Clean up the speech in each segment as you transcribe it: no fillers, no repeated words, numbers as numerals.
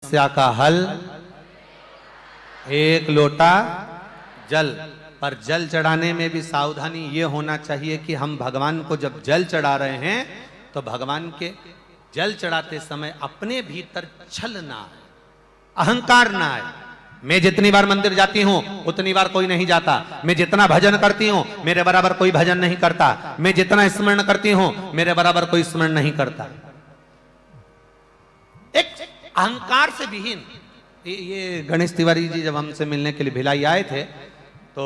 समस्या का हल एक लोटा जल। पर जल चढ़ाने में भी सावधानी ये होना चाहिए कि हम भगवान को जब जल चढ़ा रहे हैं तो भगवान के जल चढ़ाते समय अपने भीतर छल ना आए, अहंकार ना आए। मैं जितनी बार मंदिर जाती हूं उतनी बार कोई नहीं जाता, मैं जितना भजन करती हूं मेरे बराबर कोई भजन नहीं करता, मैं जितना स्मरण करती हूं मेरे बराबर कोई स्मरण नहीं करता। एक अहंकार से विहीन। ये गणेश तिवारी जी जब हमसे मिलने के लिए भिलाई आए थे तो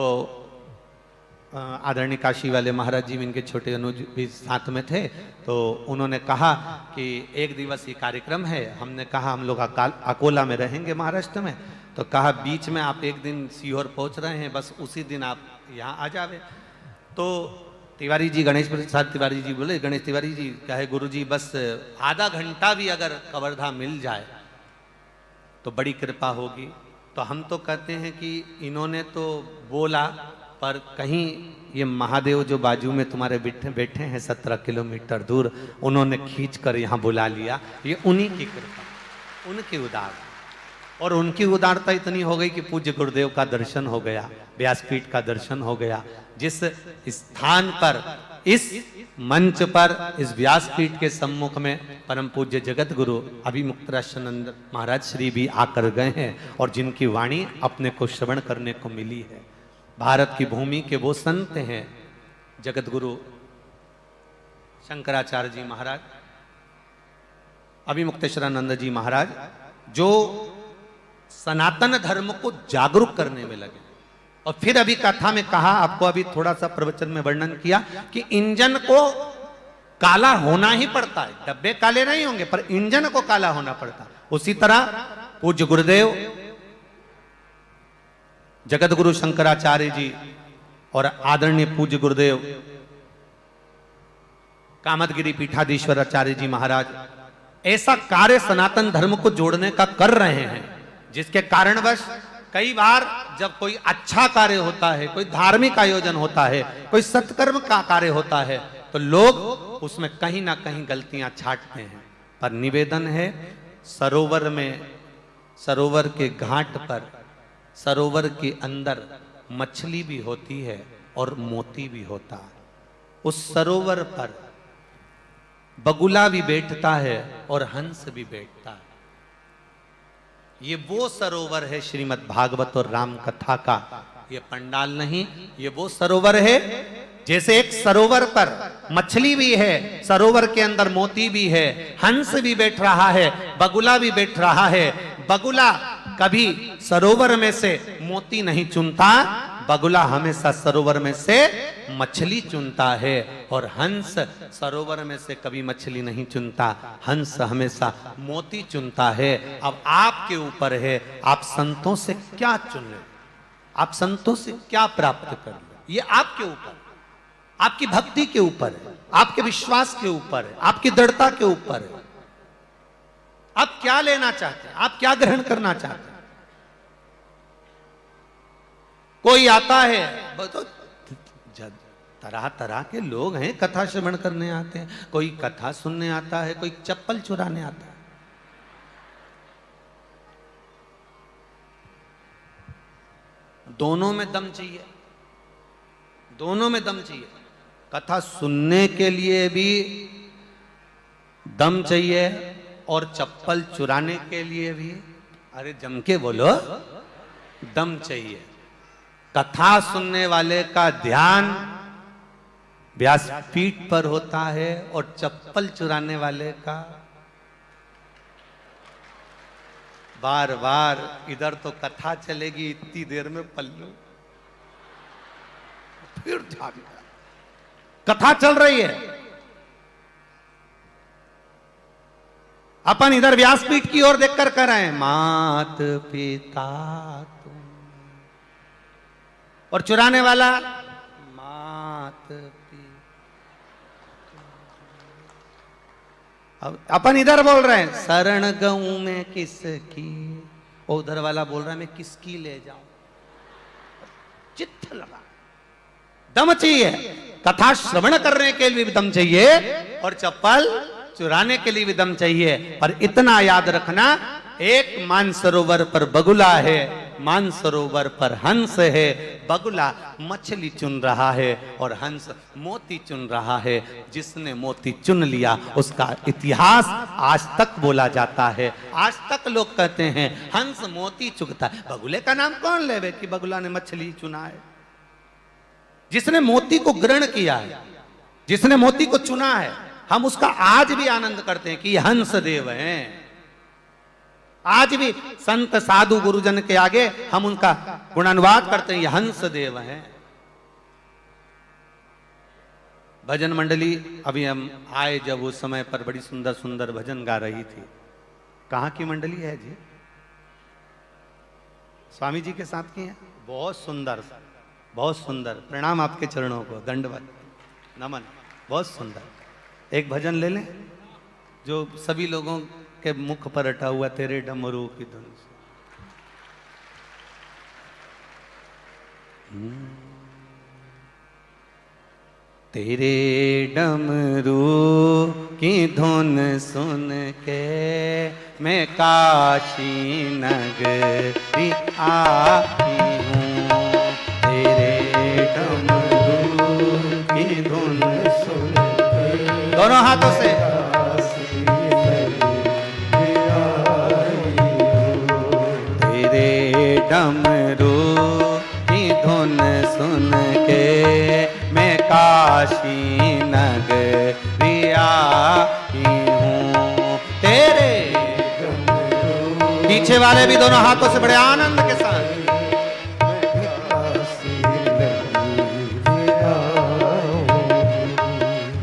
आदरणीय काशी वाले महाराज जी इनके छोटे अनुज भी साथ में थे, तो उन्होंने कहा कि एक दिवसीय कार्यक्रम है। हमने कहा हम लोग अकोला में रहेंगे महाराष्ट्र में, तो कहा बीच में आप एक दिन सीहोर पहुंच रहे हैं, बस उसी दिन आप यहाँ आ जावे। तो तिवारी जी, गणेश प्रसाद तिवारी जी बोले, गणेश तिवारी जी कहे गुरु जी बस आधा घंटा भी अगर कवर्धा मिल जाए तो बड़ी कृपा होगी। तो हम तो कहते हैं कि इन्होंने तो बोला, पर कहीं ये महादेव जो बाजू में तुम्हारे बैठे हैं 17 किलोमीटर दूर, उन्होंने खींच कर यहाँ बुला लिया। ये उन्हीं की कृपा, उनकी उदारता। और उनकी उदारता इतनी हो गई कि पूज्य गुरुदेव का दर्शन हो गया, व्यासपीठ का दर्शन हो गया। जिस स्थान पर, इस मंच पर, इस व्यासपीठ के सम्मुख में परम पूज्य जगत गुरु अभिमुक्तानंद महाराज श्री भी आकर गए हैं और जिनकी वाणी अपने को श्रवण करने को मिली है। भारत की भूमि के वो संत हैं जगत गुरु शंकराचार्य जी महाराज, अभिमुक्तेश्वरानंद जी महाराज, जो सनातन धर्म को जागरूक करने में लगे। और फिर अभी कथा में कहा, आपको अभी थोड़ा सा प्रवचन में वर्णन किया कि इंजन को काला होना ही पड़ता है, डब्बे काले नहीं होंगे पर इंजन को काला होना पड़ता है। उसी तरह पूज्य गुरुदेव जगत गुरु शंकराचार्य जी और आदरणीय पूज्य गुरुदेव कामतगिरी पीठाधीश्वराचार्य जी महाराज ऐसा कार्य सनातन धर्म को जोड़ने का कर रहे हैं, जिसके कारणवश कई बार जब कोई अच्छा कार्य होता है, कोई धार्मिक आयोजन होता है, कोई सत्कर्म का कार्य होता है, तो लोग उसमें कहीं ना कहीं गलतियां छांटते हैं। पर निवेदन है, सरोवर में, सरोवर के घाट पर, सरोवर के अंदर मछली भी होती है और मोती भी होता है। उस सरोवर पर बगुला भी बैठता है और हंस भी बैठता है। ये वो सरोवर है श्रीमद् भागवत और राम कथा का, ये पंडाल नहीं, ये वो सरोवर है। जैसे एक सरोवर पर मछली भी है, सरोवर के अंदर मोती भी है, हंस भी बैठ रहा है, बगुला भी बैठ रहा है। बगुला कभी सरोवर में से मोती नहीं चुनता, बगुला हमेशा सरोवर में से मछली चुनता है। और हंस सरोवर में से कभी मछली नहीं चुनता, हंस हमेशा मोती चुनता है। अब आपके ऊपर है, आप संतों से क्या चुन लें, आप संतों से क्या प्राप्त कर लें, ये आपके ऊपर, आपकी भक्ति के ऊपर है, आपके विश्वास के ऊपर है, आपकी दृढ़ता के ऊपर है। आप क्या लेना चाहते हैं, आप क्या ग्रहण करना चाहते हैं। कोई आता है तो तरह तरह के लोग हैं, कथा श्रवण करने आते हैं, कोई कथा सुनने आता है, कोई चप्पल चुराने आता है। दोनों में दम चाहिए, दोनों में दम चाहिए। कथा सुनने के लिए भी दम चाहिए और चप्पल चुराने के लिए भी, अरे जम के बोलो, दम चाहिए। कथा सुनने वाले का ध्यान व्यासपीठ पर होता है और चप्पल चुराने वाले का बार बार, इधर तो कथा चलेगी इतनी देर में पल्लू, फिर ध्यान, कथा चल रही है, अपन इधर व्यासपीठ की ओर देखकर कर रहे हैं मात पिता तुम, और चुराने वाला मात पिता। अब अपन इधर बोल रहे हैं शरण गऊं में किसकी, वो उधर वाला बोल रहा है मैं किसकी ले जाऊं। चित्त लगा, दम चाहिए। कथा श्रवण करने के लिए भी दम चाहिए और चप्पल चुराने के लिए भी दम चाहिए। पर इतना याद रखना, एक मानसरोवर पर बगुला है, मानसरोवर पर हंस है। बगुला मछली चुन रहा है और हंस मोती चुन रहा है। जिसने मोती चुन लिया उसका इतिहास आज तक बोला जाता है। आज तक लोग कहते हैं हंस मोती चुगता है। बगुले का नाम कौन लेवे कि बगुला ने मछली चुना है? जिसने मोती को ग्रहण किया है, जिसने मोती को चुना है, हम उसका आज भी आनंद करते हैं कि हंस देव हैं। आज भी संत साधु गुरुजन के आगे हम उनका गुणानुवाद करते हैं, ये हंस देव हैं। भजन मंडली अभी हम आए जब उस समय पर बड़ी सुंदर सुंदर भजन गा रही थी। कहाँ की मंडली है जी? स्वामी जी के साथ की है। बहुत सुंदर, बहुत सुंदर। प्रणाम आपके चरणों को, दंडवत नमन। बहुत सुंदर। एक भजन ले लें जो सभी लोगों के मुख पर अटा हुआ, तेरे डमरू की धुन से। तेरे डमरू की धुन सुन के मैं काशी नगरी आई हूँ। तेरे डमरू की धुन सुन के, दोनों हाथों से, डमरू की धुन सुन के मैं काशी नगरी आई हूँ। तेरे पीछे वाले भी दोनों हाथों से बड़े आनंद के साथ,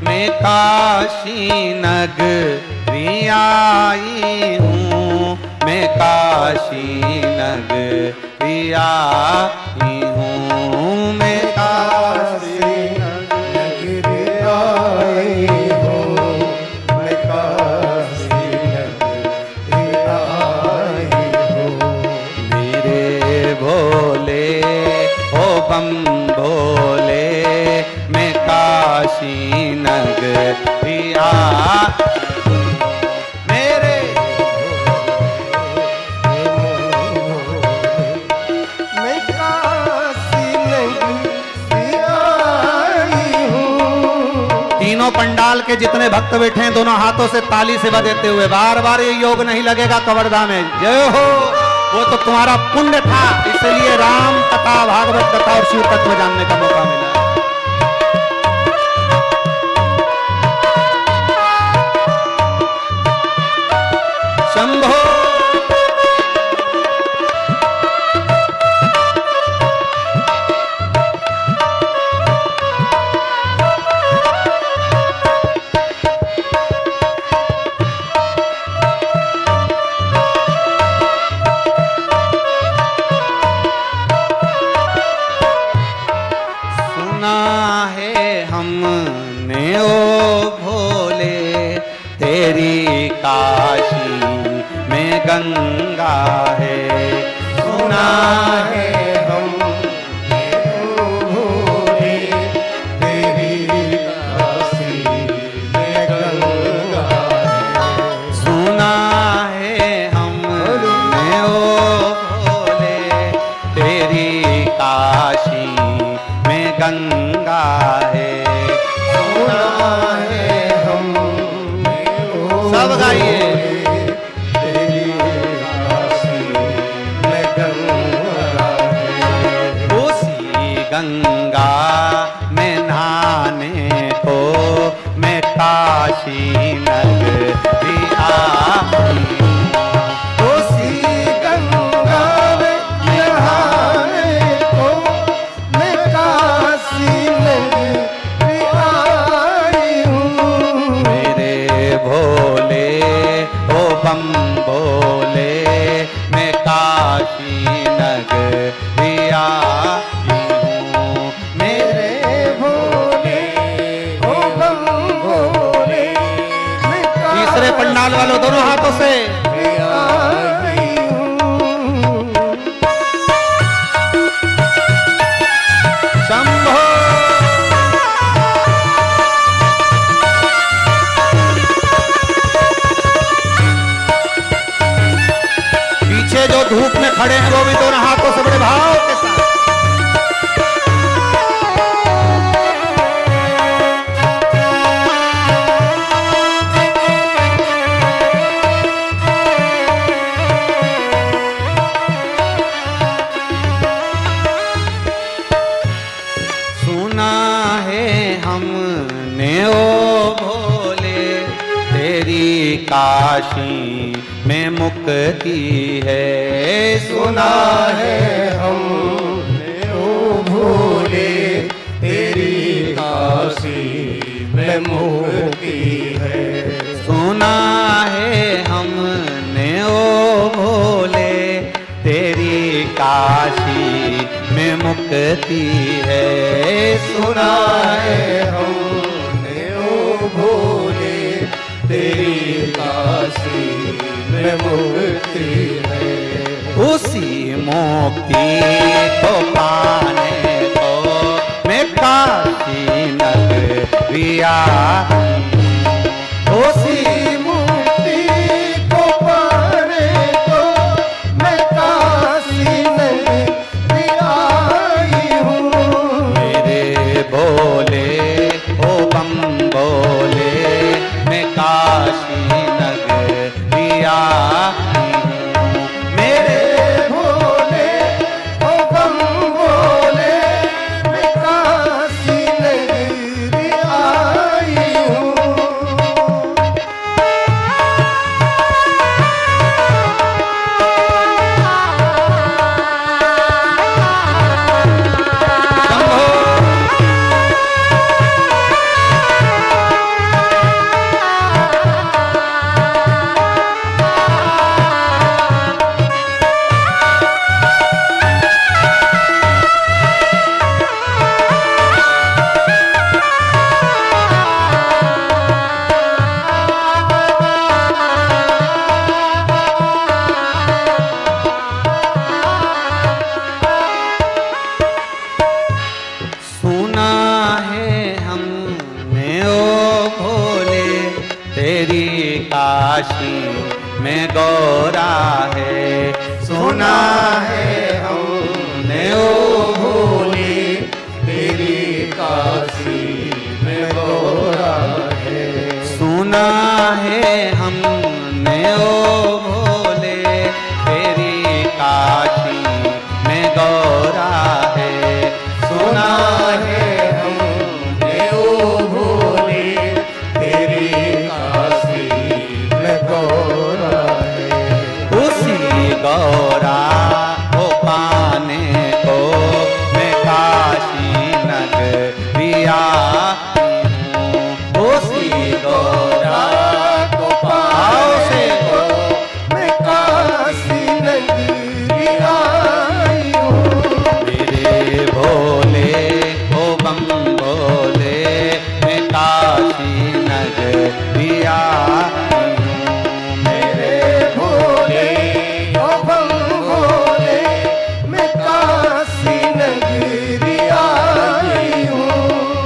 मैं काशी नगरी आई हूँ। मैं काशी नगरी आई हूँ। मैं काशी नगरी आई हूँ। मैं काशी नगरी आई हूँ। मेरे भोले हो बम भोले, मैं काशी नगरी आई। पंडाल के जितने भक्त बैठे हैं दोनों हाथों से ताली से बजाते हुए, बार बार ये योग नहीं लगेगा कवर्धा में। जय हो, वो तो तुम्हारा पुण्य था, इसलिए राम कथा, भागवत कथा और शिव तत्व जानने का मौका मिला। शंभो गंगा है, सुना है हमने भोले तेरी काशी में गंगा है। सुना है हमने ओ भोले तेरी काशी में गंगा है। सुना है हमने, सब गाइए, गंगा में नहाने को मैं काशी नगरी आई। उसी गंगा में नहाने को मैं काशी नगरी आई हूँ। मेरे भोले ओ बम भोले, मैं काशी नगरी आई। पीछे जो धूप में खड़े हैं वो भी दोनों हाथों से बड़े भाव के साथ सुना है हमने ओ भोले तेरी काशी में मुक्ति है। सुना है हमने ओ भोले तेरी काशी में मुक्ति है। सुना है हमने ओ भोले तेरी काशी में मुक्ति है। सुना है हमने ओ भोले तेरी काशी में मुक्ति है। उसी मुक्ति को पाने को मैं काशी नगरिया उसी मुक्ति को पाने को मैं काशी नगरी आई हूँ। मेरे भोले ओ बम बोले मैं काशी नगरिया काशी में गौरा है। सुना है हमने ओ भोले तेरी काशी में गौरा है। सुना है हमने ओ भोले तेरी काशी में गौरा है। सुना है हमने ओ भोले तेरी काशी में गौरा है। उसी गौरा को पाने को मैं काशी नगरिया हूँ। उसी गौरा को पाने को मैं काशी नगरी आई हूँ। मेरे भोले ओ बम भोले मैं काशी नगरिया हूँ। मेरे भोले ओ बम भोले मैं काशी नगरी आई हूँ।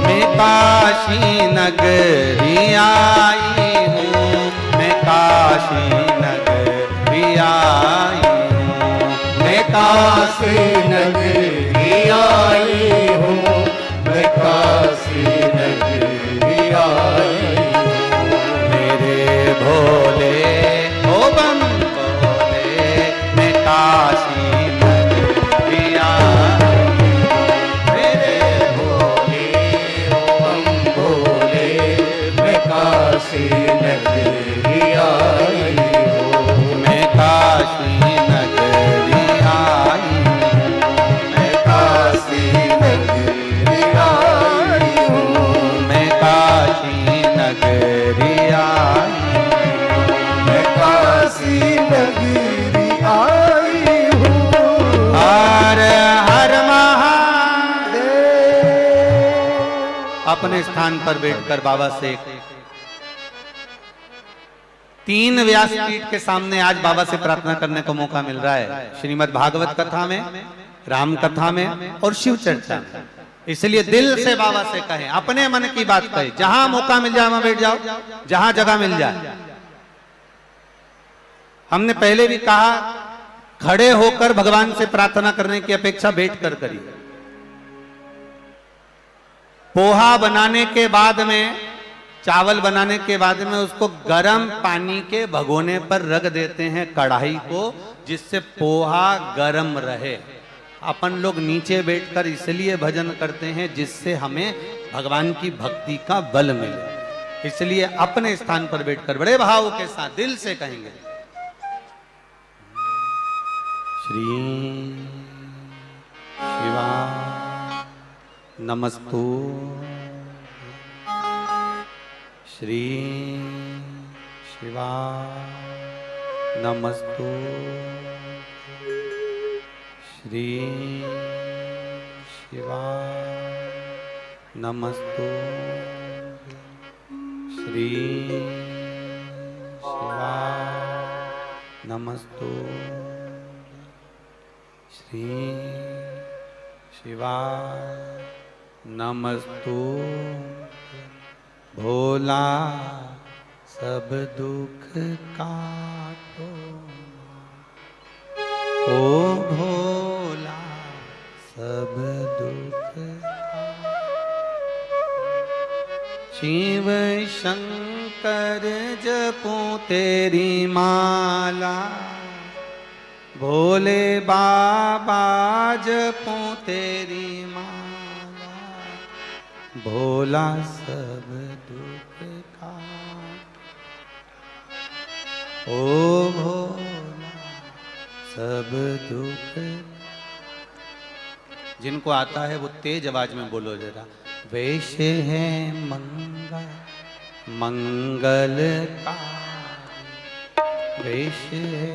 मैं काशी नगरी आई हूँ। मैं काशी नगरी आई हूँ। मैं काशी नगरी आई हूँ। मैं काशी नगरी आई हूँ। मेरे भोले ओ बम भोले मैं काशी नगरी आई हूँ। मेरे भोले ओ बम भोले मैं काशी नगरी आई हूँ। मैं काशी नगरी आई हूँ। मैं काशी नगरी आई हूँ। मैं काशी नगरी आई हूँ। मैं काशी नगरी आई हूँ। हर हर महादेव। देव अपने स्थान पर बैठकर बाबा से 3 व्यासपीठ के सामने आज बाबा से प्रार्थना करने का मौका मिल रहा है। श्रीमद् भागवत कथा में, राम कथा में और शिव चर्चा में। इसलिए दिल से बाबा से कहें, अपने मन की बात कहें। जहां मौका मिल जाए वहां बैठ जाओ, जहां जगह मिल जाए। हमने पहले भी कहा, खड़े होकर भगवान से प्रार्थना करने की अपेक्षा बैठकर करिए। पोहा बनाने के बाद में, चावल बनाने के बाद में उसको गर्म पानी के भगोने पर रख देते हैं कढ़ाई को, जिससे पोहा गर्म रहे। अपन लोग नीचे बैठकर इसलिए भजन करते हैं जिससे हमें भगवान की भक्ति का बल मिले। इसलिए अपने स्थान पर बैठकर बड़े भाव के साथ दिल से कहेंगे, श्री शिवा नमस्तु, श्री शिवा नमस्तु, श्री शिवा नमस्तु, श्री शिवा नमस्तु, श्री शिवा नमस्तु। भोला सब दुख काटो, ओ भोला सब दुख शिव शंकर जपूं तेरी माला, भोले बाबा जपूं तेरी माला, भोला सब दुख काट, ओ भोला सब दुख। जिनको आता है वो तेज आवाज में बोलो जरा। वैसे है मंगल मंगल का, वैसे है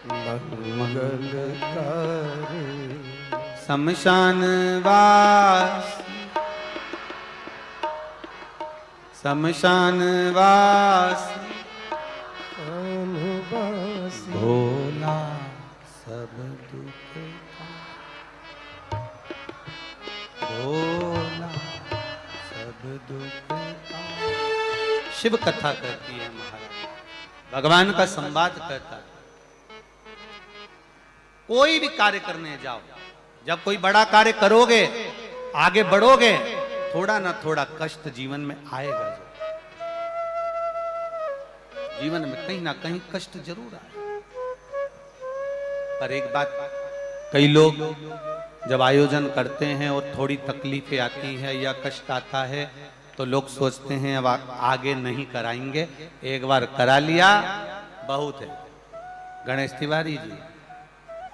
मंगल कारी, शमशान वास शमशान वास भोला सब दुख का, भोला सब दुख का। शिव कथा करती है महाराज, भगवान का संवाद करता है। कोई भी कार्य करने जाओ, जब कोई बड़ा कार्य करोगे, आगे बढ़ोगे, थोड़ा ना थोड़ा कष्ट जीवन में आएगा। जीवन में कहीं ना कहीं कष्ट जरूर आए। पर एक बात, कई लोग जब आयोजन करते हैं और थोड़ी तकलीफें आती है या कष्ट आता है तो लोग सोचते हैं अब आगे नहीं कराएंगे, एक बार करा लिया बहुत है। गणेश तिवारी जी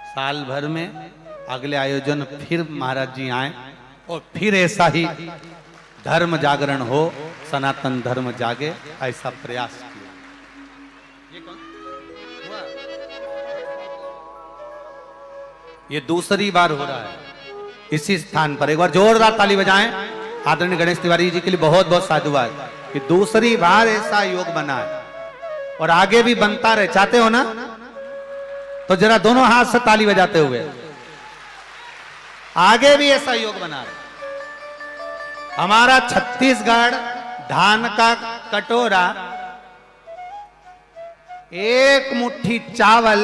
साल भर में अगले आयोजन फिर महाराज जी आए और फिर ऐसा ही धर्म जागरण हो, सनातन धर्म जागे, ऐसा प्रयास किया। ये दूसरी बार हो रहा है इसी स्थान पर। एक बार जोरदार ताली बजाएं आदरणीय गणेश तिवारी जी के लिए। बहुत बहुत साधुवाद कि दूसरी बार ऐसा योग बना है और आगे भी बनता रहे। चाहते हो ना तो जरा दोनों हाथ से ताली बजाते हुए आगे भी ऐसा योग बना रहे। हमारा छत्तीसगढ़ धान का कटोरा, एक मुट्ठी चावल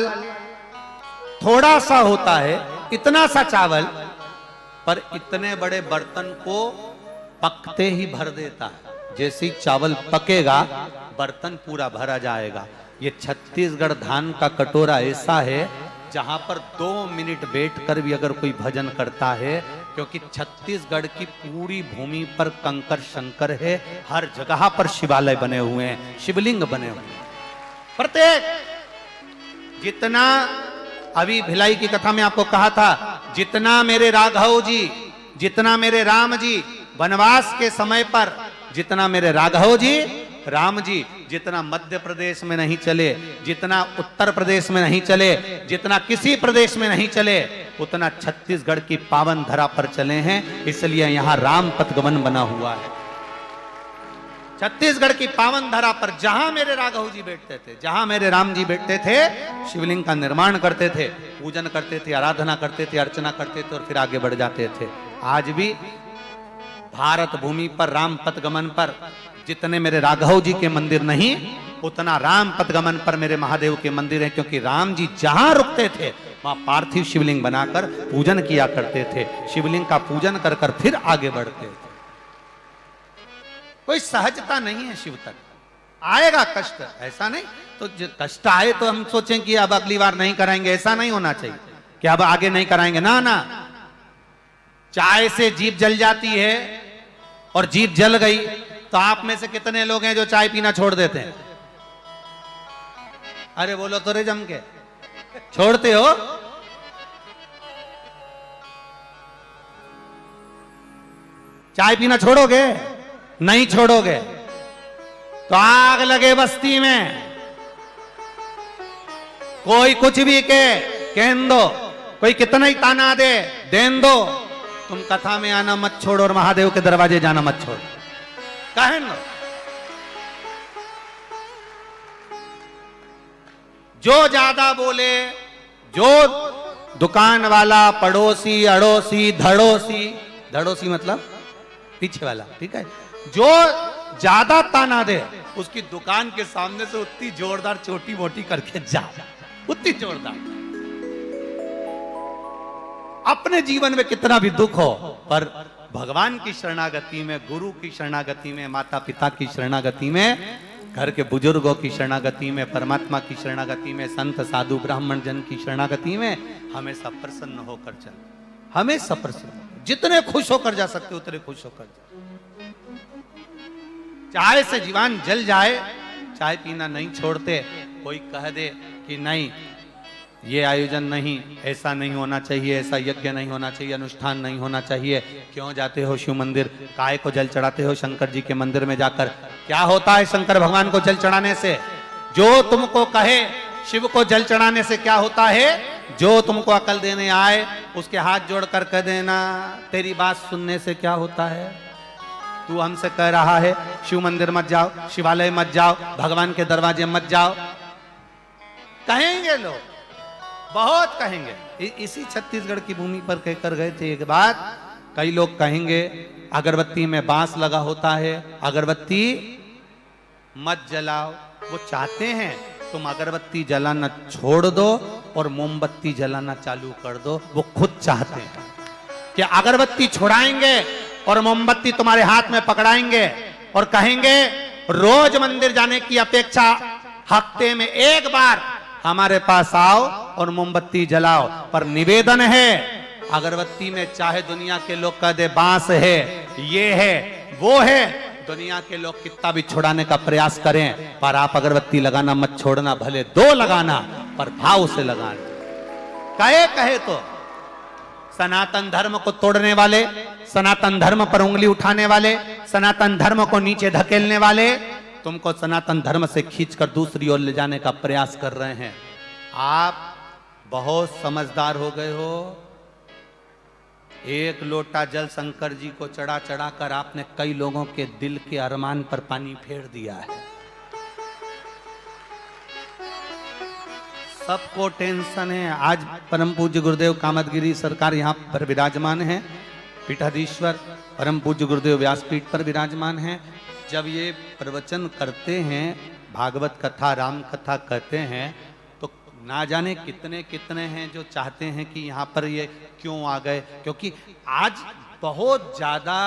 थोड़ा सा होता है, इतना सा चावल पर इतने बड़े बर्तन को पकते ही भर देता है। जैसे ही चावल पकेगा बर्तन पूरा भरा जाएगा। ये छत्तीसगढ़ धान का कटोरा ऐसा है जहां पर 2 मिनट बैठकर भी अगर कोई भजन करता है, क्योंकि छत्तीसगढ़ की पूरी भूमि पर कंकर शंकर है, हर जगह पर शिवालय बने हुए हैं, शिवलिंग बने हुए हैं। प्रत्येक जितना अभी भिलाई की कथा में आपको कहा था, जितना मेरे राघव जी, जितना मेरे राम जी वनवास के समय पर, जितना मेरे राघव जी राम जी जितना मध्य प्रदेश में नहीं चले, जितना उत्तर प्रदेश में नहीं चले, जितना किसी प्रदेश में नहीं चले, उतना छत्तीसगढ़ की पावन धरा पर चले हैं। इसलिए यहां राम पथगमन बना हुआ है। छत्तीसगढ़ की पावन धरा पर जहां मेरे राघव जी बैठते थे, जहां मेरे राम जी बैठते थे, शिवलिंग का निर्माण करते थे, पूजन करते थे, आराधना करते थे, अर्चना करते थे और फिर आगे बढ़ जाते थे। आज भी भारत भूमि पर राम पथगमन पर जितने मेरे राघव जी के मंदिर नहीं, उतना राम पदगमन पर मेरे महादेव के मंदिर है, क्योंकि राम जी जहां रुकते थे वहां पार्थिव शिवलिंग बनाकर पूजन किया करते थे। शिवलिंग का पूजन कर कर फिर आगे बढ़ते थे। कोई सहजता नहीं है शिव तक। आएगा कष्ट, ऐसा नहीं तो कष्ट आए तो हम सोचें कि अब अगली बार नहीं कराएंगे, ऐसा नहीं होना चाहिए कि अब आगे नहीं कराएंगे। ना ना, चाय से जीभ जल जाती है और जीभ जल गई तो आप में से कितने लोग हैं जो चाय पीना छोड़ देते हैं? अरे बोलो तो रे जम के, छोड़ते हो? चाय पीना छोड़ोगे? नहीं छोड़ोगे तो आग लगे बस्ती में। कोई कुछ भी कहन दो, कोई कितना ही ताना दे, देन दो, तुम कथा में आना मत छोड़ो और महादेव के दरवाजे जाना मत छोड़ो। कहन दो। जो ज्यादा बोले, जो दुकान वाला, पड़ोसी, अड़ोसी, धड़ोसी, धड़ोसी मतलब पीछे वाला, ठीक है, जो ज्यादा ताना दे उसकी दुकान के सामने से उतनी जोरदार छोटी मोटी करके जा, उतनी जोरदार। अपने जीवन में कितना भी दुख हो, पर भगवान की शरणागति में, गुरु की शरणागति में, माता पिता की शरणागति में, घर के बुजुर्गों की शरणागति में, परमात्मा की शरणागति में, संत साधु ब्राह्मण जन की शरणागति में हमेशा प्रसन्न होकर चल, हमेशा प्रसन्न। जितने खुश होकर जा सकते उतने खुश होकर जा। चाय से जीवन जल जाए, चाय पीना नहीं छोड़ते। कोई कह दे कि नहीं ये आयोजन नहीं, ऐसा नहीं होना चाहिए, ऐसा यज्ञ नहीं होना चाहिए, अनुष्ठान नहीं होना चाहिए, क्यों जाते हो शिव मंदिर, काय को जल चढ़ाते हो शंकर जी के मंदिर में जाकर? क्या होता है शंकर भगवान को जल चढ़ाने से? जो तुमको कहे शिव को जल चढ़ाने से क्या होता है, जो तुमको अकल देने आए उसके हाथ जोड़कर कह देना तेरी बात सुनने से क्या होता है। तू हमसे कह रहा है शिव मंदिर मत जाओ, शिवालय मत जाओ, भगवान के दरवाजे मत जाओ। कहेंगे लोग, बहुत कहेंगे। इसी छत्तीसगढ़ की भूमि पर कहकर गए थे एक बात। कई लोग कहेंगे अगरबत्ती में बांस लगा होता है, अगरबत्ती मत जलाओ। वो चाहते हैं तुम अगरबत्ती जलाना छोड़ दो और मोमबत्ती जलाना चालू कर दो। वो खुद चाहते हैं कि अगरबत्ती छुड़ाएंगे और मोमबत्ती तुम्हारे हाथ में पकड़ाएंगे और कहेंगे रोज मंदिर जाने की अपेक्षा हफ्ते में एक बार हमारे पास आओ और मोमबत्ती जलाओ। पर निवेदन है, अगरबत्ती में चाहे दुनिया के लोग कह दे बांस है, ये है, वो है, दुनिया के लोग कितना भी छुड़ाने का प्रयास करें, पर आप अगरबत्ती लगाना मत छोड़ना। भले दो लगाना, पर भाव से लगाना। कहे तो सनातन धर्म को तोड़ने वाले, सनातन धर्म पर उंगली उठाने वाले, सनातन धर्म को नीचे धकेलने वाले तुमको सनातन धर्म से खींचकर दूसरी ओर ले जाने का प्रयास कर रहे हैं। आप बहुत समझदार हो गए हो। एक लोटा जल शंकर जी को चढ़ा चढ़ाकर आपने कई लोगों के दिल के अरमान पर पानी फेर दिया है। सबको टेंशन है। आज परम पूज्य गुरुदेव कामतगिरी सरकार यहाँ पर विराजमान है, पीठाधीश्वर परम पूज्य गुरुदेव व्यासपीठ पर विराजमान है। जब ये प्रवचन करते हैं, भागवत कथा, राम कथा कहते हैं, तो ना जाने कितने कितने हैं जो चाहते हैं कि यहाँ पर ये क्यों आ गए। क्योंकि आज बहुत ज़्यादा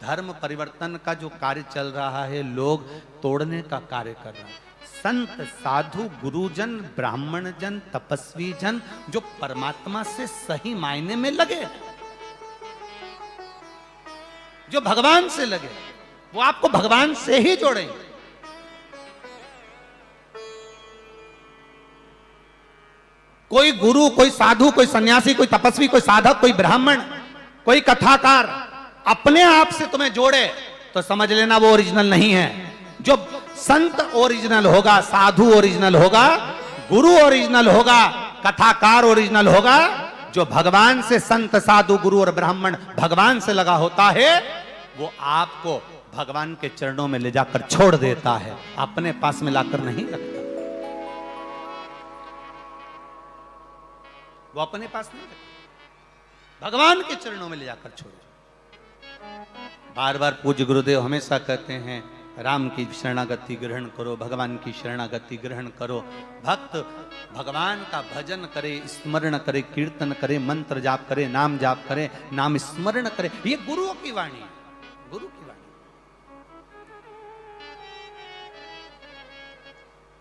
धर्म परिवर्तन का जो कार्य चल रहा है, लोग तोड़ने का कार्य कर रहे हैं। संत साधु गुरुजन ब्राह्मण जन तपस्वी जन जो परमात्मा से सही मायने में लगे, जो भगवान से लगे, वो आपको भगवान से ही जोड़ेंगे। कोई गुरु, कोई साधु, कोई सन्यासी, कोई तपस्वी, कोई साधक, कोई ब्राह्मण, कोई कथाकार अपने आप से तुम्हें जोड़े तो समझ लेना वो ओरिजिनल नहीं है। जो संत ओरिजिनल होगा, साधु ओरिजिनल होगा, गुरु ओरिजिनल होगा, कथाकार ओरिजिनल होगा, जो भगवान से, संत साधु गुरु और ब्राह्मण भगवान से लगा होता है, वो आपको भगवान के चरणों में ले जाकर छोड़ देता है, अपने पास में लाकर नहीं रखता। वो अपने पास नहीं रखता, भगवान के चरणों में ले जाकर छोड़। बार बार पूज्य गुरुदेव हमेशा कहते हैं राम की शरणागति ग्रहण करो, भगवान की शरणागति ग्रहण करो। भक्त भगवान का भजन करे, स्मरण करे, कीर्तन करे, मंत्र जाप करे, नाम जाप करे, नाम स्मरण करे। ये गुरुओं की वाणी है, गुरु की वाणी।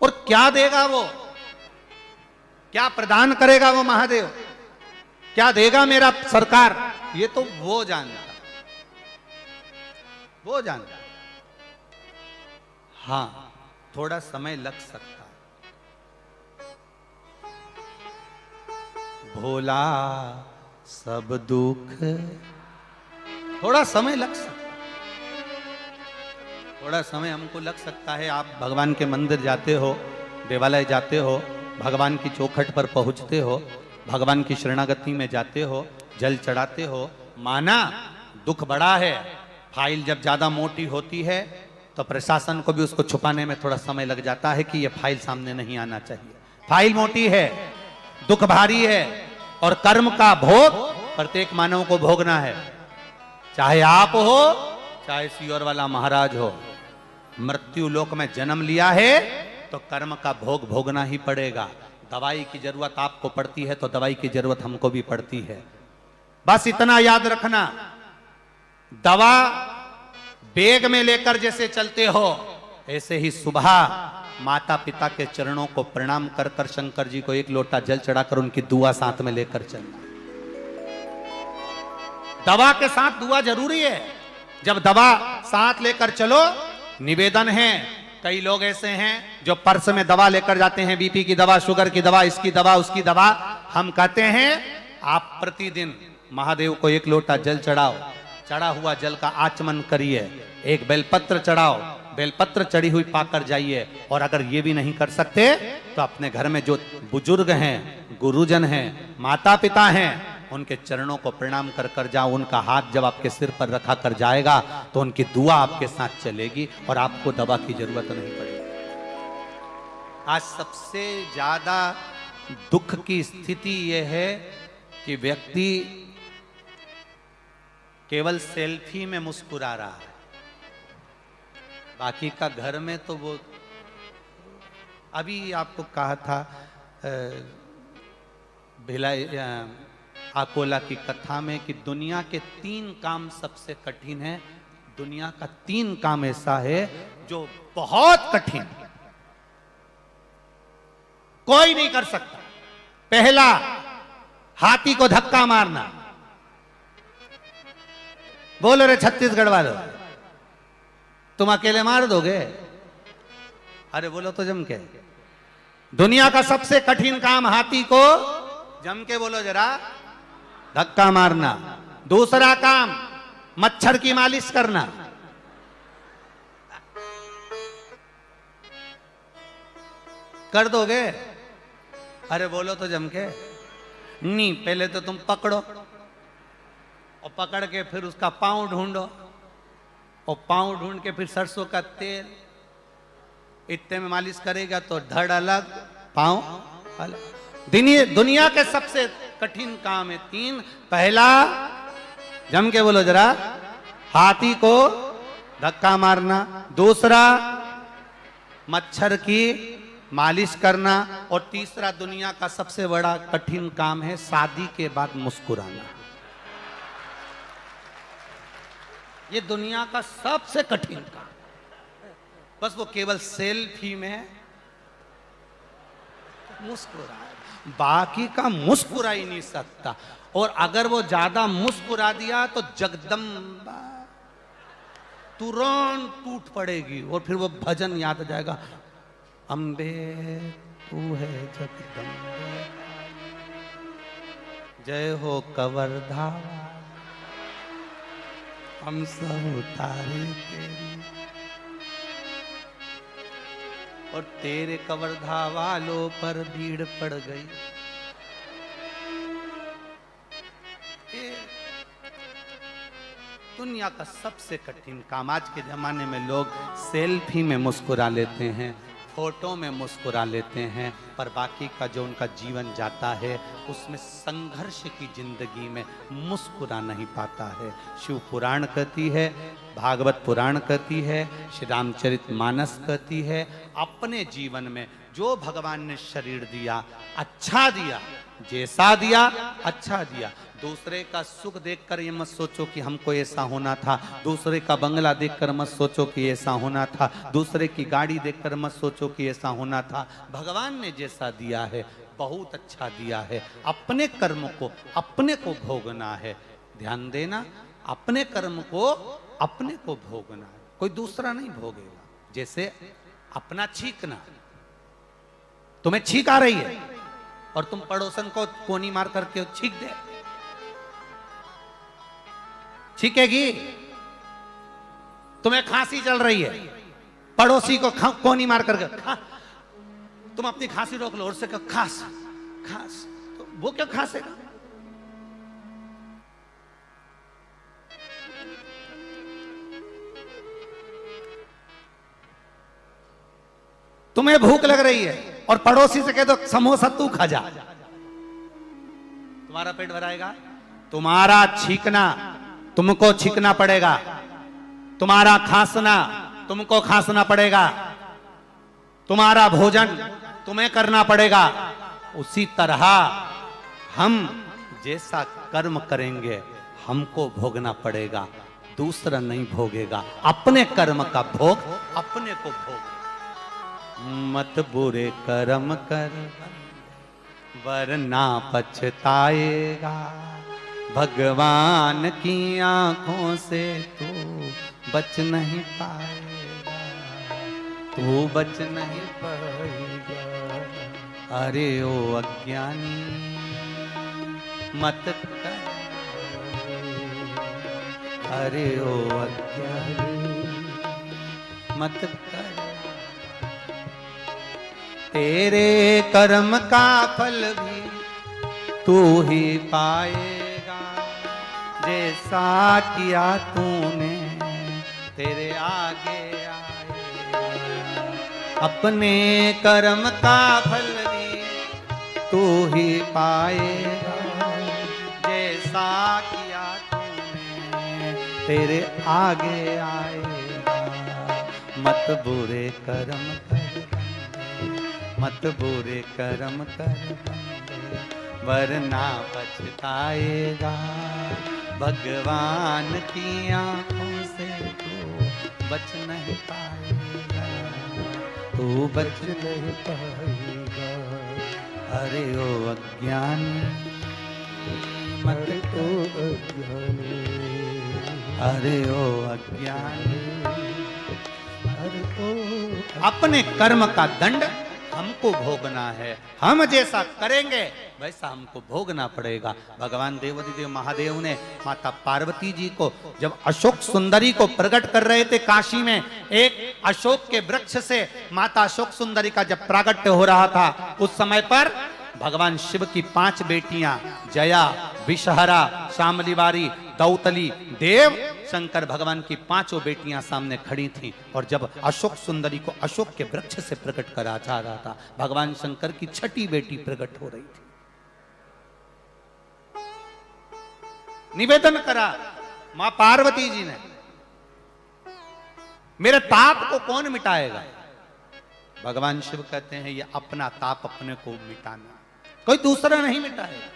और क्या देगा वो, क्या प्रदान करेगा वो महादेव, क्या देगा मेरा सरकार, ये तो वो जानता, वो जानता। हाँ, थोड़ा समय लग सकता, भोला सब दुख, थोड़ा समय लग सकता, थोड़ा समय हमको लग सकता है। आप भगवान के मंदिर जाते हो, देवालय जाते हो, भगवान की चौखट पर पहुंचते हो, भगवान की शरणागति में जाते हो, जल चढ़ाते हो, माना दुख बड़ा है, फाइल जब ज्यादा मोटी होती है तो प्रशासन को भी उसको छुपाने में थोड़ा समय लग जाता है कि यह फाइल सामने नहीं आना चाहिए। फाइल मोटी है, दुख भारी है, और कर्म का भोग प्रत्येक मानव को भोगना है, चाहे आप हो, चाहे सियोर वाला महाराज हो। मृत्यु लोक में जन्म लिया है तो कर्म का भोग भोगना ही पड़ेगा। दवाई की जरूरत आपको पड़ती है तो दवाई की जरूरत हमको भी पड़ती है। बस इतना याद रखना, दवा बैग में लेकर जैसे चलते हो, ऐसे ही सुबह माता पिता के चरणों को प्रणाम कर कर शंकर जी को एक लोटा जल चढ़ाकर उनकी दुआ साथ में लेकर चलना। दवा के साथ दुआ जरूरी है। जब दवा साथ लेकर चलो, निवेदन है, कई लोग ऐसे हैं जो पर्स में दवा लेकर जाते हैं, बीपी की दवा, शुगर की दवा, इसकी दवा, उसकी दवा। हम कहते हैं आप प्रतिदिन महादेव को एक लोटा जल चढ़ाओ, चढ़ा हुआ जल का आचमन करिए, एक बेलपत्र चढ़ाओ, बेलपत्र चढ़ी हुई पाकर जाइए। और अगर ये भी नहीं कर सकते तो अपने घर में जो बुजुर्ग हैं, गुरुजन हैं, माता पिता हैं, उनके चरणों को प्रणाम कर कर जाओ। उनका हाथ जब आपके सिर पर रखा कर जाएगा तो उनकी दुआ आपके साथ चलेगी और आपको दवा की जरूरत नहीं पड़ेगी। आज सबसे ज्यादा दुख की स्थिति यह है कि व्यक्ति केवल सेल्फी में मुस्कुरा रहा है, बाकी का घर में तो वो, अभी आपको कहा था भिलाई आकोला की कथा में कि दुनिया के 3 काम सबसे कठिन है। दुनिया का 3 काम ऐसा है जो बहुत कठिन, कोई नहीं कर सकता। पहला, हाथी को धक्का मारना। बोलो रे छत्तीसगढ़ वालों, तुम अकेले मार दोगे? अरे बोलो तो जम के। दुनिया का सबसे कठिन काम हाथी को, जम के बोलो जरा, धक्का मारना। दूसरा काम, मच्छर की मालिश करना। कर दोगे? अरे बोलो तो जम के। नहीं, पहले तो तुम पकड़ो, और पकड़ के फिर उसका पांव ढूंढो, और पांव ढूंढ के फिर सरसों का तेल, इतने में मालिश करेगा तो धड़ अलग, पांव अलग। दुनिया के सबसे कठिन काम है 3। पहला, जम के बोलो जरा, हाथी को धक्का मारना। दूसरा, मच्छर की मालिश करना। और तीसरा, दुनिया का सबसे बड़ा कठिन काम है शादी के बाद मुस्कुराना। ये दुनिया का सबसे कठिन काम, बस वो केवल सेल्फी में मुस्कुरा, बाकी का मुस्कुरा ही नहीं सकता। और अगर वो ज्यादा मुस्कुरा दिया तो जगदम्बा तुरंत टूट पड़ेगी और फिर वो भजन याद आ जाएगा, अम्बे तू है जगदम्बे, जय हो कवर्धावा, हम सब उतारे तेरी, और तेरे कवर्धा वालों पर भीड़ पड़ गई। दुनिया का सबसे कठिन काम। आज के जमाने में लोग सेल्फी में मुस्कुरा लेते हैं, फोटो में मुस्कुरा लेते हैं, पर बाकी का जो उनका जीवन जाता है उसमें संघर्ष की जिंदगी में मुस्कुरा नहीं पाता है। शिव पुराण कहती है, भागवत पुराण कहती है, श्री रामचरित मानस कहती है, अपने जीवन में जो भगवान ने शरीर दिया अच्छा दिया, जैसा दिया अच्छा दिया। दूसरे का सुख देखकर ये मत सोचो कि हमको ऐसा होना था, दूसरे का बंगला देखकर मत सोचो कि ऐसा होना था, दूसरे की गाड़ी देखकर मत सोचो कि ऐसा होना था। भगवान ने जैसा दिया है बहुत अच्छा दिया है। अपने कर्म को अपने को भोगना है। ध्यान देना, अपने कर्म को अपने को भोगना है, कोई दूसरा नहीं भोगेगा। जैसे अपना छींकना, तुम्हें छींक आ रही है और तुम पड़ोसन को कोनी मार करके छींक दे, छींकेगी? तुम्हें खांसी चल रही है, पड़ोसी को कोनी मार करके तुम अपनी खांसी रोक लो और से कहो खांस खांस, तो वो क्यों खांसेगा? तुम्हें भूख लग रही है और पड़ोसी से कह दो समोसा तू खा जा, तुम्हारा पेट भराएगा? तुम्हारा छींकना तुमको छींकना पड़ेगा, तुम्हारा खांसना तुमको खांसना पड़ेगा, तुम्हारा भोजन तुम्हें करना पड़ेगा। उसी तरह हम जैसा कर्म करेंगे हमको भोगना पड़ेगा, दूसरा नहीं भोगेगा। अपने कर्म का भोग अपने को भोग। मत बुरे कर्म कर वरना पछताएगा, भगवान की आंखों से तू बच नहीं पाएगा, तू बच नहीं पाएगा। अरे ओ अज्ञानी मत कर, अरे ओ अज्ञानी मत कर, तेरे कर्म का फल भी तू ही पाएगा, जैसा किया तूने तेरे आगे आएगा। अपने कर्म का फल भी तू ही पाएगा, जैसा किया तूने तेरे आगे आएगा। मत बुरे कर्म कर, मत बुरे कर्म कर वरना पछताएगा, भगवान की आंखों से तू बच नहीं पाएगा, तू बच नहीं पाएगा। अरे ओ अज्ञानी मत ओ अज्ञानी, अरे ओ अज्ञानी, अरे ओ। अपने कर्म का दंड हमको भोगना है, हम जैसा करेंगे वैसा हमको भोगना पड़ेगा। भगवान देवाधिदेव महादेव ने माता पार्वती जी को जब अशोक सुंदरी को प्रकट कर रहे थे काशी में, एक अशोक के वृक्ष से माता अशोक सुंदरी का जब प्रागट्य हो रहा था, उस समय पर भगवान शिव की 5 बेटियां जया, विषहरा, शामलीवारी, दौतली, देव, शंकर भगवान की 5 बेटियां सामने खड़ी थीं। और जब अशोक सुंदरी को अशोक के वृक्ष से प्रकट करा जा रहा था, भगवान शंकर की 6ठी बेटी प्रकट हो रही थी। निवेदन करा मां पार्वती जी ने, मेरे ताप को कौन मिटाएगा? भगवान शिव कहते हैं ये अपना ताप अपने को मिटाना, कोई दूसरा नहीं मिटाएगा।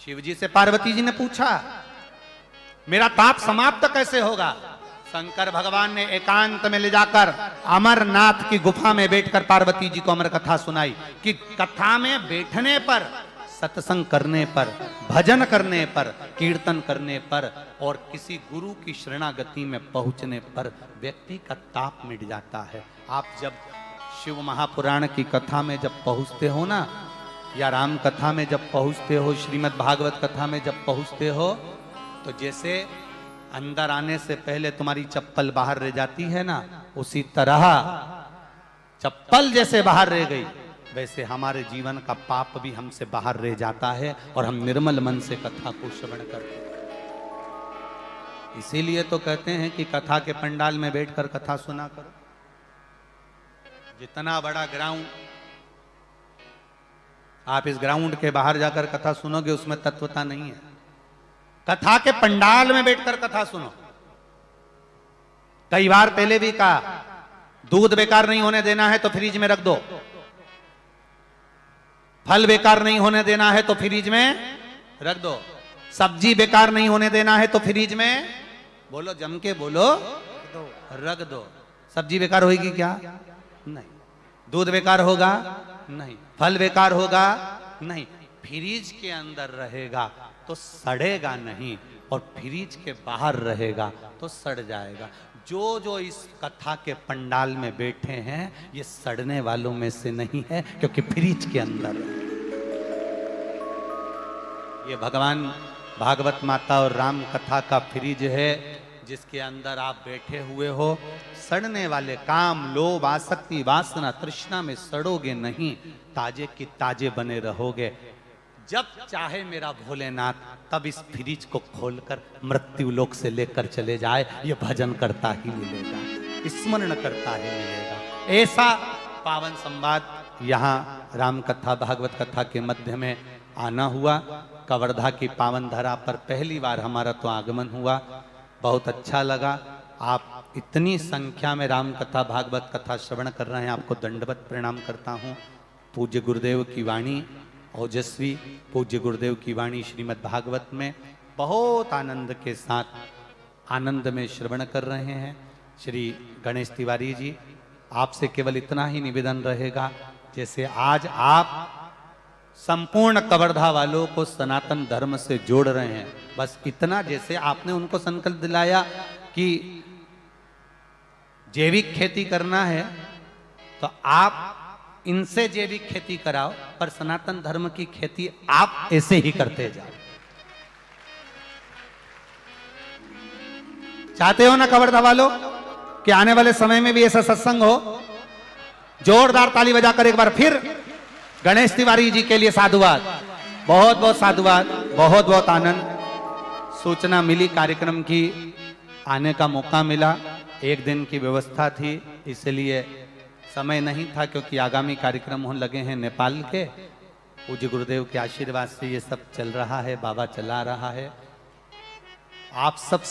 शिव जी से पार्वती जी ने पूछा मेरा ताप समाप्त कैसे होगा? शंकर भगवान ने एकांत में ले जाकर अमरनाथ की गुफा में बैठकर पार्वती जी को अमर कथा सुनाई कि कथा में बैठने पर, सत्संग करने पर, भजन करने पर, कीर्तन करने पर और किसी गुरु की शरणागति में पहुंचने पर व्यक्ति का ताप मिट जाता है। आप जब शिव महापुराण की कथा में जब पहुंचते हो ना, या राम कथा में जब पहुंचते हो, श्रीमद् भागवत कथा में जब पहुंचते हो, तो जैसे अंदर आने से पहले तुम्हारी चप्पल बाहर रह जाती है ना, उसी तरह चप्पल जैसे बाहर रह गई वैसे हमारे जीवन का पाप भी हमसे बाहर रह जाता है और हम निर्मल मन से कथा को श्रवण करते हैं। इसीलिए तो कहते हैं कि कथा के पंडाल में बैठकर कथा सुना करो। जितना बड़ा ग्राउंड, आप इस ग्राउंड के बाहर जाकर कथा सुनोगे उसमें तत्वता नहीं है। कथा के पंडाल में बैठकर कथा सुनो। कई बार पहले भी कहा, दूध बेकार नहीं होने देना है तो फ्रिज में रख दो, फल बेकार नहीं होने देना है तो फ्रिज में रख दो, सब्जी बेकार नहीं होने देना है तो फ्रिज में, बोलो जम के बोलो, रख दो। सब्जी बेकार होगी क्या? नहीं। दूध बेकार होगा? नहीं। फल बेकार होगा? नहीं। फ्रिज के अंदर रहेगा तो सड़ेगा नहीं, और फ्रिज के बाहर रहेगा तो सड़ जाएगा। जो जो इस कथा के पंडाल में बैठे हैं ये सड़ने वालों में से नहीं है, क्योंकि फ्रिज के अंदर है। ये भगवान भागवत माता और राम कथा का फ्रिज है, जिसके अंदर आप बैठे हुए हो। सड़ने वाले काम, लोभ, आसक्ति, वासना, तृष्णा में सड़ोगे नहीं, ताजे की ताजे बने रहोगे। जब चाहे मेरा भोलेनाथ तब इस फ्रिज को खोलकर मृत्यु लोक से लेकर चले जाए, ये भजन करता ही मिलेगा, स्मरण करता ही मिलेगा। ऐसा पावन संवाद यहाँ राम कथा भागवत कथा के मध्य में आना हुआ। कवर्धा की पावन धरा पर पहली बार हमारा तो आगमन हुआ, बहुत अच्छा लगा। आप इतनी संख्या में राम कथा भागवत कथा श्रवण कर रहे हैं, आपको दंडवत प्रणाम करता हूँ। पूज्य गुरुदेव की वाणी ओजस्वी, पूज्य गुरुदेव की वाणी श्रीमद् भागवत में बहुत आनंद के साथ आनंद में श्रवण कर रहे हैं। श्री गणेश तिवारी जी, आपसे केवल इतना ही निवेदन रहेगा, जैसे आज आप संपूर्ण कवर्धा वालों को सनातन धर्म से जोड़ रहे हैं, बस इतना, जैसे आपने उनको संकल्प दिलाया कि जैविक खेती करना है तो आप इनसे जैविक खेती कराओ, पर सनातन धर्म की खेती आप ऐसे ही करते जाओ। चाहते हो ना कवर्धा वालों कि आने वाले समय में भी ऐसा सत्संग हो? जोरदार ताली बजाकर एक बार फिर गणेश तिवारी जी के लिए साधुवाद, बहुत बहुत साधुवाद, बहुत बहुत आनंद। सूचना मिली कार्यक्रम की, आने का मौका मिला, एक दिन की व्यवस्था थी, इसलिए समय नहीं था, क्योंकि आगामी कार्यक्रम होने लगे हैं नेपाल के। पूज्य गुरुदेव के आशीर्वाद से ये सब चल रहा है, बाबा चला रहा है। आप सब